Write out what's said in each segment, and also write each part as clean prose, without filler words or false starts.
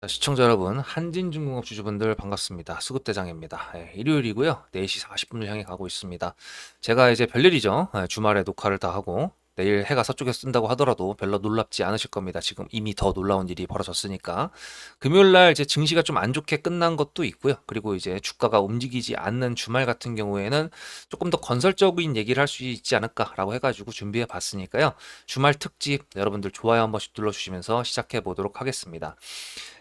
시청자 여러분, 한진중공업 주주분들 반갑습니다. 수급대장입니다. 일요일이고요. 4시 40분을 향해 가고 있습니다. 제가 이제 별일이죠. 주말에 녹화를 다 하고 내일 해가 서쪽에서 뜬다고 하더라도 별로 놀랍지 않으실 겁니다. 지금 이미 더 놀라운 일이 벌어졌으니까. 금요일 날 이제 증시가 좀 안 좋게 끝난 것도 있고요. 그리고 이제 주가가 움직이지 않는 주말 같은 경우에는 조금 더 건설적인 얘기를 할 수 있지 않을까라고 해가지고 준비해 봤으니까요. 주말 특집 여러분들 좋아요 한 번씩 눌러주시면서 시작해 보도록 하겠습니다.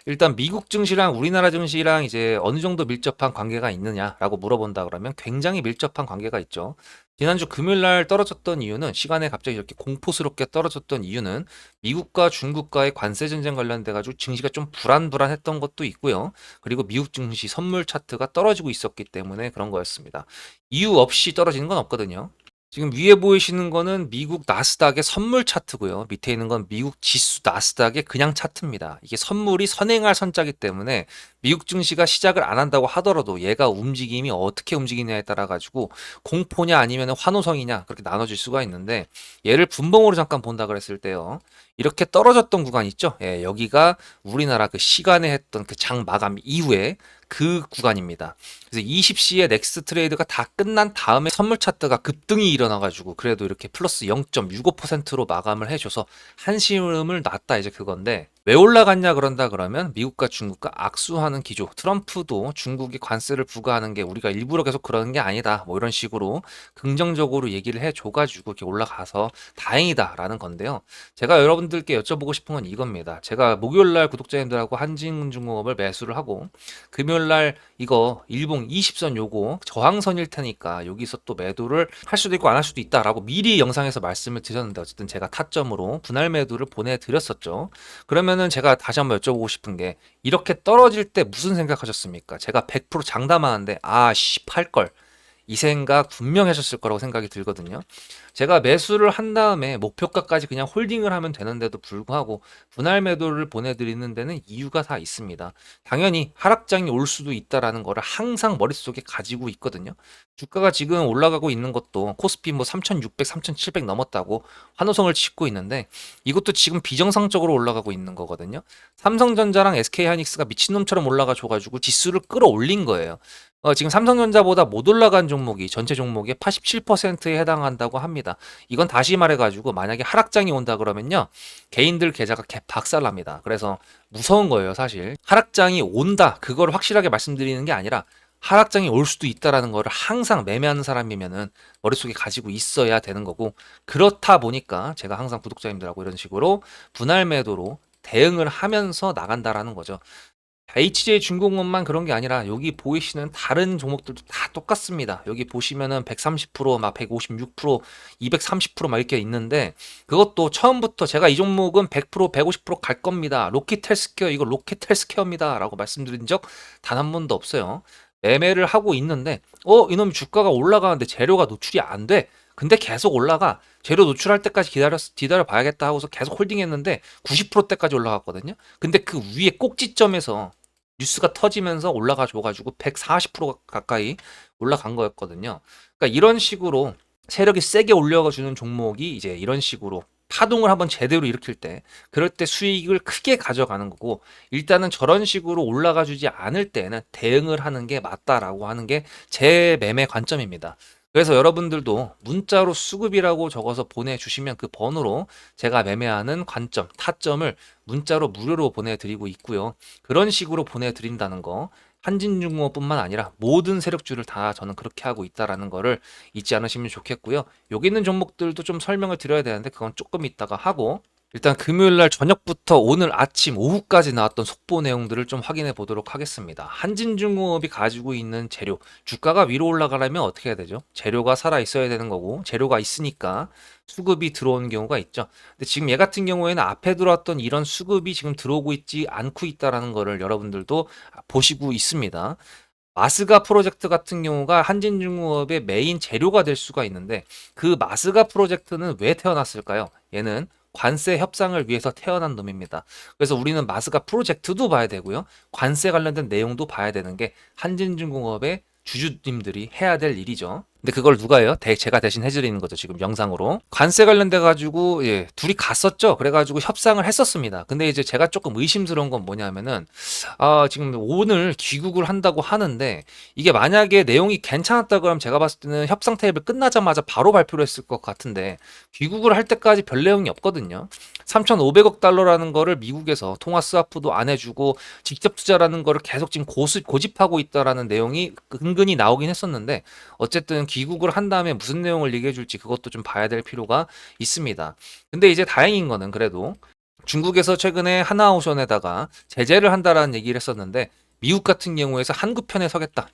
일단 미국 증시랑 우리나라 증시랑 이제 어느 정도 밀접한 관계가 있느냐라고 물어본다 그러면 굉장히 밀접한 관계가 있죠. 지난주 금요일 날 떨어졌던 이유는 시간에 갑자기 이렇게 공포스럽게 떨어졌던 이유는 미국과 중국과의 관세 전쟁 관련돼 가지고 증시가 좀 불안불안했던 것도 있고요. 그리고 미국 증시 선물 차트가 떨어지고 있었기 때문에 그런 거였습니다. 이유 없이 떨어지는 건 없거든요. 지금 위에 보이시는 거는 미국 나스닥의 선물 차트고요. 밑에 있는 건 미국 지수 나스닥의 그냥 차트입니다. 이게 선물이 선행할 선자기 때문에 미국 증시가 시작을 안 한다고 하더라도 얘가 움직임이 어떻게 움직이냐에 따라 가지고 공포냐 아니면 환호성이냐 그렇게 나눠질 수가 있는데 얘를 분봉으로 잠깐 본다 그랬을 때요. 이렇게 떨어졌던 구간 있죠? 예, 여기가 우리나라 그 시간에 했던 그 장 마감 이후에 그 구간입니다. 그래서 20시에 넥스트 트레이드가 다 끝난 다음에 선물 차트가 급등이 일어나가지고 그래도 이렇게 플러스 0.65%로 마감을 해줘서 한시름을 놨다 이제 그건데 왜 올라갔냐 그런다 그러면 미국과 중국과 악수하는 기조, 트럼프도 중국이 관세를 부과하는 게 우리가 일부러 계속 그러는 게 아니다 뭐 이런 식으로 긍정적으로 얘기를 해줘가지고 이렇게 올라가서 다행이다라는 건데요. 제가 여러분들께 여쭤보고 싶은 건 이겁니다. 제가 목요일날 구독자님들하고 한진중공업을 매수를 하고 금요일날 이거 일봉 20선 요거 저항선일 테니까 여기서 또 매도를 할 수도 있고 안 할 수도 있다라고 미리 영상에서 말씀을 드렸는데 어쨌든 제가 타점으로 분할 매도를 보내드렸었죠. 그러면은 제가 다시 한번 여쭤보고 싶은 게 이렇게 떨어질 때 무슨 생각하셨습니까? 제가 100% 장담하는데 팔걸 이 생각 분명히 하셨을 거라고 생각이 들거든요. 제가 매수를 한 다음에 목표가까지 그냥 홀딩을 하면 되는데도 불구하고 분할 매도를 보내드리는 데는 이유가 다 있습니다. 당연히 하락장이 올 수도 있다라는 거를 항상 머릿속에 가지고 있거든요. 주가가 지금 올라가고 있는 것도 코스피 뭐 3,600, 3,700 넘었다고 환호성을 치고 있는데 이것도 지금 비정상적으로 올라가고 있는 거거든요. 삼성전자랑 SK하이닉스가 미친놈처럼 올라가 줘가지고 지수를 끌어올린 거예요. 지금 삼성전자보다 못 올라간 종목이 전체 종목의 87%에 해당한다고 합니다. 이건 다시 말해가지고 만약에 하락장이 온다 그러면요. 개인들 계좌가 개 박살납니다. 그래서 무서운 거예요, 사실. 하락장이 온다. 그걸 확실하게 말씀드리는 게 아니라 하락장이 올 수도 있다라는 거를 항상 매매하는 사람이면은 머릿속에 가지고 있어야 되는 거고 그렇다 보니까 제가 항상 구독자님들하고 이런 식으로 분할 매도로 대응을 하면서 나간다라는 거죠. HJ 중공업만 그런 게 아니라 여기 보이시는 다른 종목들도 다 똑같습니다. 여기 보시면은 130%, 막 156%, 230%막 이렇게 있는데 그것도 처음부터 제가 이 종목은 100%, 150%갈 겁니다. 로켓 헬스케어 이거 로켓 헬스케어입니다라고 말씀드린 적 단 한 번도 없어요. 매매를 하고 있는데 이놈 주가가 올라가는데 재료가 노출이 안 돼. 근데 계속 올라가. 재료 노출할 때까지 기다려 봐야겠다 하고서 계속 홀딩했는데 90%대까지 올라갔거든요. 근데 그 위에 꼭지점에서 뉴스가 터지면서 올라가 줘가지고 140% 가까이 올라간 거였거든요. 그러니까 이런 식으로 세력이 세게 올려가 주는 종목이 이제 이런 식으로 파동을 한번 제대로 일으킬 때 그럴 때 수익을 크게 가져가는 거고 일단은 저런 식으로 올라가 주지 않을 때는 대응을 하는 게 맞다라고 하는 게 제 매매 관점입니다. 그래서 여러분들도 문자로 수급이라고 적어서 보내주시면 그 번호로 제가 매매하는 관점, 타점을 문자로 무료로 보내드리고 있고요. 그런 식으로 보내드린다는 거 한진중공업뿐만 아니라 모든 세력주를 다 저는 그렇게 하고 있다라는 거를 잊지 않으시면 좋겠고요. 여기 있는 종목들도 좀 설명을 드려야 되는데 그건 조금 이따가 하고 일단 금요일 날 저녁부터 오늘 아침 오후까지 나왔던 속보 내용들을 좀 확인해 보도록 하겠습니다. 한진중공업이 가지고 있는 재료, 주가가 위로 올라가려면 어떻게 해야 되죠? 재료가 살아 있어야 되는 거고 재료가 있으니까 수급이 들어오는 경우가 있죠. 근데 지금 얘 같은 경우에는 앞에 들어왔던 이런 수급이 지금 들어오고 있지 않고 있다라는 거를 여러분들도 보시고 있습니다. 마스가 프로젝트 같은 경우가 한진중공업의 메인 재료가 될 수가 있는데 그 마스가 프로젝트는 왜 태어났을까요? 얘는 관세 협상을 위해서 태어난 놈입니다. 그래서 우리는 마스가 프로젝트도 봐야 되고요. 관세 관련된 내용도 봐야 되는 게 한진중공업의 주주님들이 해야 될 일이죠. 근데 그걸 누가 해요? 제가 대신 해드리는 거죠. 지금 영상으로. 관세 관련돼 가지고 예, 둘이 갔었죠. 그래 가지고 협상을 했었습니다. 근데 이제 제가 조금 의심스러운 건 뭐냐면은 지금 오늘 귀국을 한다고 하는데 이게 만약에 내용이 괜찮았다 그러면 제가 봤을 때는 협상 테이블 끝나자마자 바로 발표를 했을 것 같은데 귀국을 할 때까지 별 내용이 없거든요. 3,500억 달러라는 거를 미국에서 통화 스와프도 안 해주고 직접 투자라는 거를 계속 지금 고집하고 있다라는 내용이 은근히 나오긴 했었는데 어쨌든 귀국을 한 다음에 무슨 내용을 얘기해 줄지 그것도 좀 봐야 될 필요가 있습니다. 근데 이제 다행인 거는 그래도 중국에서 최근에 하나오션에다가 제재를 한다라는 얘기를 했었는데 미국 같은 경우에서 한국 편에 서겠다.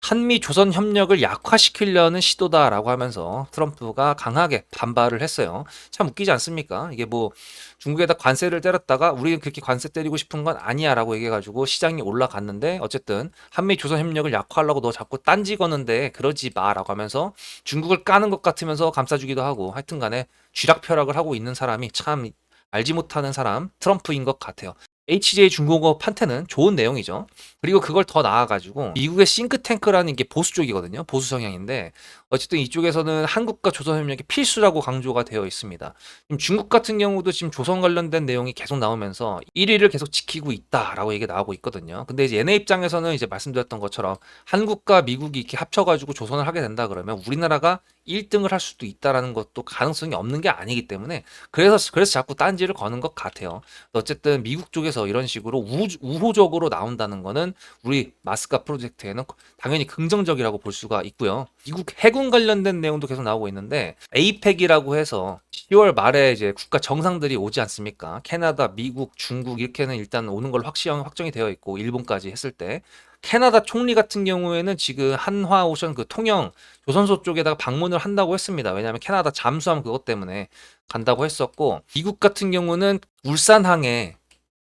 한미 조선 협력을 약화시키려는 시도다라고 하면서 트럼프가 강하게 반발을 했어요. 참 웃기지 않습니까? 이게 뭐 중국에다 관세를 때렸다가 우리는 그렇게 관세 때리고 싶은 건 아니야라고 얘기해가지고 시장이 올라갔는데 어쨌든 한미 조선 협력을 약화하려고 너 자꾸 딴지 거는데 그러지 마라고 하면서 중국을 까는 것 같으면서 감싸주기도 하고 하여튼간에 쥐락펴락을 하고 있는 사람이 참 알지 못하는 사람 트럼프인 것 같아요. HJ 중공업한테는 좋은 내용이죠. 그리고 그걸 더 나아가지고 미국의 싱크탱크라는 게 보수 쪽이거든요. 보수 성향인데 어쨌든 이쪽에서는 한국과 조선 협력이 필수라고 강조가 되어 있습니다. 지금 중국 같은 경우도 지금 조선 관련된 내용이 계속 나오면서 1위를 계속 지키고 있다라고 얘기가 나오고 있거든요. 근데 이제 얘네 입장에서는 이제 말씀드렸던 것처럼 한국과 미국이 이렇게 합쳐가지고 조선을 하게 된다 그러면 우리나라가 1등을 할 수도 있다라는 것도 가능성이 없는 게 아니기 때문에 그래서 자꾸 딴지를 거는 것 같아요. 어쨌든 미국 쪽에서 이런 식으로 우호적으로 나온다는 거는 우리 마스카 프로젝트에는 당연히 긍정적이라고 볼 수가 있고요. 미국 해군 관련된 내용도 계속 나오고 있는데 에이펙이라고 해서 10월 말에 이제 국가 정상들이 오지 않습니까? 캐나다, 미국, 중국 이렇게는 일단 오는 걸로 확정이 되어 있고 일본까지 했을 때 캐나다 총리 같은 경우에는 지금 한화 오션 그 통영 조선소 쪽에다가 방문을 한다고 했습니다. 왜냐하면 캐나다 잠수함 그것 때문에 간다고 했었고 미국 같은 경우는 울산항에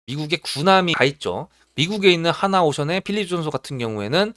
미국의 군함이 가 있죠. 미국에 있는 하나오션의 필립 존소 같은 경우에는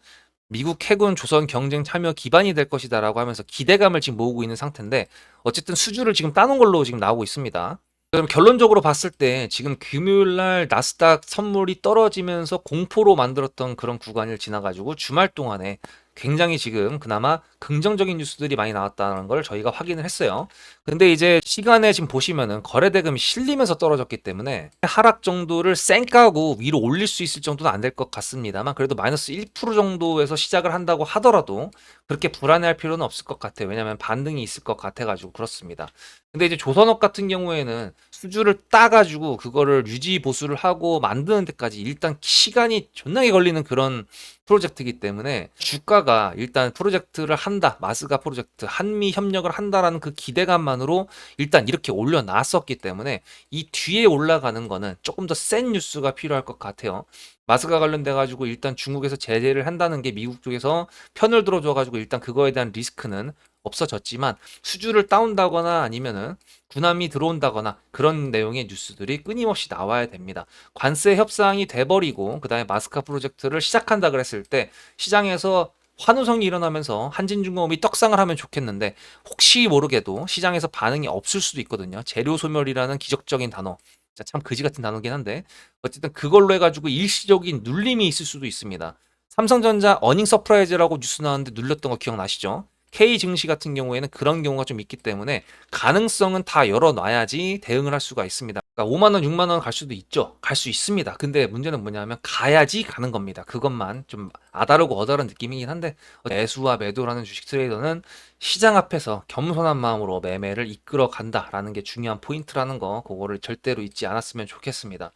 미국 해군 조선 경쟁 참여 기반이 될 것이다라고 하면서 기대감을 지금 모으고 있는 상태인데 어쨌든 수주를 지금 따놓은 걸로 지금 나오고 있습니다. 그럼 결론적으로 봤을 때 지금 금요일 날 나스닥 선물이 떨어지면서 공포로 만들었던 그런 구간을 지나가지고 주말 동안에 굉장히 지금 그나마 긍정적인 뉴스들이 많이 나왔다는 걸 저희가 확인을 했어요. 근데 이제 시간에 지금 보시면은 거래대금이 실리면서 떨어졌기 때문에 하락 정도를 쌩까고 위로 올릴 수 있을 정도는 안 될 것 같습니다만 그래도 마이너스 1% 정도에서 시작을 한다고 하더라도 그렇게 불안해할 필요는 없을 것 같아요. 왜냐하면 반등이 있을 것 같아가지고 그렇습니다. 근데 이제 조선업 같은 경우에는 수주를 따가지고 그거를 유지 보수를 하고 만드는 데까지 일단 시간이 존나게 걸리는 그런 프로젝트이기 때문에 주가가 일단 프로젝트를 한다, 마스가 프로젝트, 한미 협력을 한다라는 그 기대감만으로 일단 이렇게 올려놨었기 때문에 이 뒤에 올라가는 거는 조금 더 센 뉴스가 필요할 것 같아요. 마스가 관련돼 가지고 일단 중국에서 제재를 한다는 게 미국 쪽에서 편을 들어줘 가지고 일단 그거에 대한 리스크는 없어졌지만 수주를 따온다거나 아니면은 군함이 들어온다거나 그런 내용의 뉴스들이 끊임없이 나와야 됩니다. 관세 협상이 돼버리고 그다음에 마스카 프로젝트를 시작한다 그랬을 때 시장에서 환호성이 일어나면서 한진중공업이 떡상을 하면 좋겠는데 혹시 모르게도 시장에서 반응이 없을 수도 있거든요. 재료 소멸이라는 기적적인 단어. 진짜 참 그지 같은 단어긴 한데 어쨌든 그걸로 해가지고 일시적인 눌림이 있을 수도 있습니다. 삼성전자 어닝 서프라이즈라고 뉴스 나왔는데 눌렸던 거 기억나시죠? K 증시 같은 경우에는 그런 경우가 좀 있기 때문에 가능성은 다 열어놔야지 대응을 할 수가 있습니다. 그러니까 5만 원, 6만 원 갈 수도 있죠. 갈 수 있습니다. 근데 문제는 뭐냐면 가야지 가는 겁니다. 그것만 좀 아다르고 어다른 느낌이긴 한데 매수와 매도라는 주식 트레이더는 시장 앞에서 겸손한 마음으로 매매를 이끌어 간다라는 게 중요한 포인트라는 거 그거를 절대로 잊지 않았으면 좋겠습니다.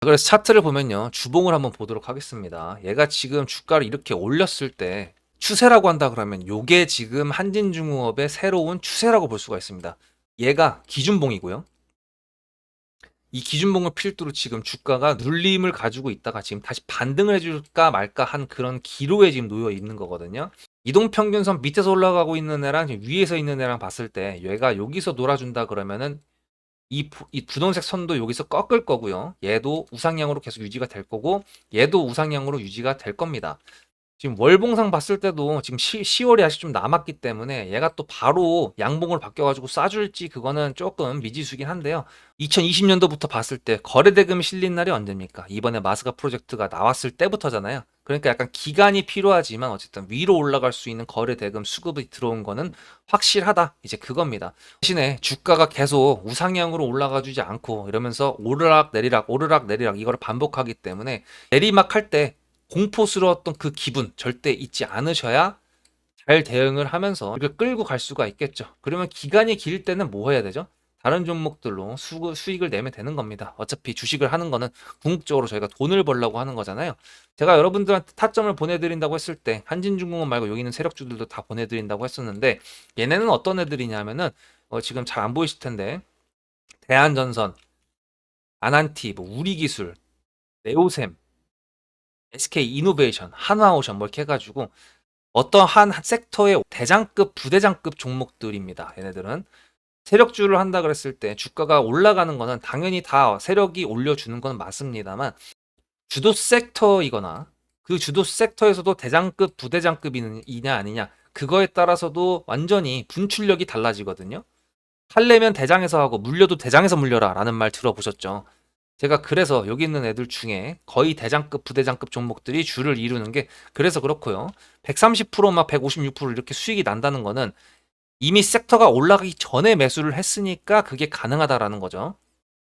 그래서 차트를 보면요. 주봉을 한번 보도록 하겠습니다. 얘가 지금 주가를 이렇게 올렸을 때 추세라고 한다 그러면 요게 지금 한진중공업의 새로운 추세라고 볼 수가 있습니다. 얘가 기준봉이고요. 이 기준봉을 필두로 지금 주가가 눌림을 가지고 있다가 지금 다시 반등을 해줄까 말까 한 그런 기로에 지금 놓여 있는 거거든요. 이동평균선 밑에서 올라가고 있는 애랑 지금 위에서 있는 애랑 봤을 때 얘가 여기서 놀아준다 그러면은 이 분홍색 선도 여기서 꺾을 거고요. 얘도 우상향으로 계속 유지가 될 거고 얘도 우상향으로 유지가 될 겁니다. 지금 월봉상 봤을 때도 지금 10월이 아직 좀 남았기 때문에 얘가 또 바로 양봉으로 바뀌어가지고 쏴줄지 그거는 조금 미지수긴 한데요. 2020년도부터 봤을 때 거래대금이 실린 날이 언제입니까? 이번에 마스가 프로젝트가 나왔을 때부터잖아요. 그러니까 약간 기간이 필요하지만 어쨌든 위로 올라갈 수 있는 거래 대금 수급이 들어온 거는 확실하다. 이제 그겁니다. 대신에 주가가 계속 우상향으로 올라가 주지 않고 이러면서 오르락 내리락 오르락 내리락 이거를 반복하기 때문에 내리막 할 때 공포스러웠던 그 기분 절대 잊지 않으셔야 잘 대응을 하면서 이걸 끌고 갈 수가 있겠죠. 그러면 기간이 길 때는 뭐 해야 되죠? 다른 종목들로 수익을 내면 되는 겁니다. 어차피 주식을 하는 거는 궁극적으로 저희가 돈을 벌려고 하는 거잖아요. 제가 여러분들한테 타점을 보내드린다고 했을 때 한진중공업 말고 여기 있는 세력주들도 다 보내드린다고 했었는데 얘네는 어떤 애들이냐면은 지금 잘 안 보이실 텐데 대한전선, 아난티, 뭐 우리기술, 네오셈, SK이노베이션, 한화오션 뭐 이렇게 해가지고 어떤 한 섹터의 대장급, 부대장급 종목들입니다. 얘네들은 세력주를 한다 그랬을 때 주가가 올라가는 거는 당연히 다 세력이 올려주는 건 맞습니다만 주도 섹터이거나 그 주도 섹터에서도 대장급, 부대장급이냐 아니냐 그거에 따라서도 완전히 분출력이 달라지거든요. 할래면 대장에서 하고 물려도 대장에서 물려라 라는 말 들어보셨죠? 제가 그래서 여기 있는 애들 중에 거의 대장급, 부대장급 종목들이 주를 이루는 게 그래서 그렇고요. 130%막 156% 이렇게 수익이 난다는 거는 이미 섹터가 올라가기 전에 매수를 했으니까 그게 가능하다라는 거죠.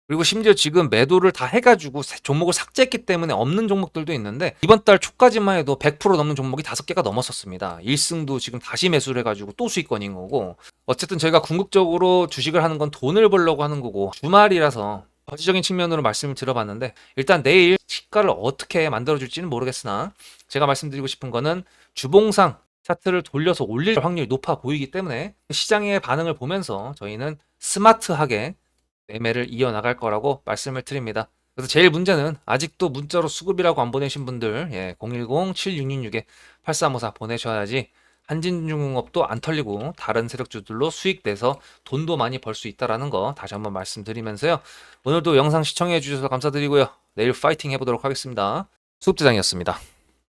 그리고 심지어 지금 매도를 다 해가지고 종목을 삭제했기 때문에 없는 종목들도 있는데 이번 달 초까지만 해도 100% 넘는 종목이 5개가 넘었었습니다. 1승도 지금 다시 매수를 해가지고 또 수익권인 거고 어쨌든 저희가 궁극적으로 주식을 하는 건 돈을 벌려고 하는 거고 주말이라서 거시적인 측면으로 말씀을 들어봤는데 일단 내일 시가를 어떻게 만들어줄지는 모르겠으나 제가 말씀드리고 싶은 거는 주봉상 차트를 돌려서 올릴 확률이 높아 보이기 때문에 시장의 반응을 보면서 저희는 스마트하게 매매를 이어나갈 거라고 말씀을 드립니다. 그래서 제일 문제는 아직도 문자로 수급이라고 안 보내신 분들 010-7666-8354 보내셔야지 한진중공업도 안 털리고 다른 세력주들로 수익 내서 돈도 많이 벌 수 있다라는 거 다시 한번 말씀드리면서요. 오늘도 영상 시청해 주셔서 감사드리고요. 내일 파이팅 해보도록 하겠습니다. 수급대장이었습니다.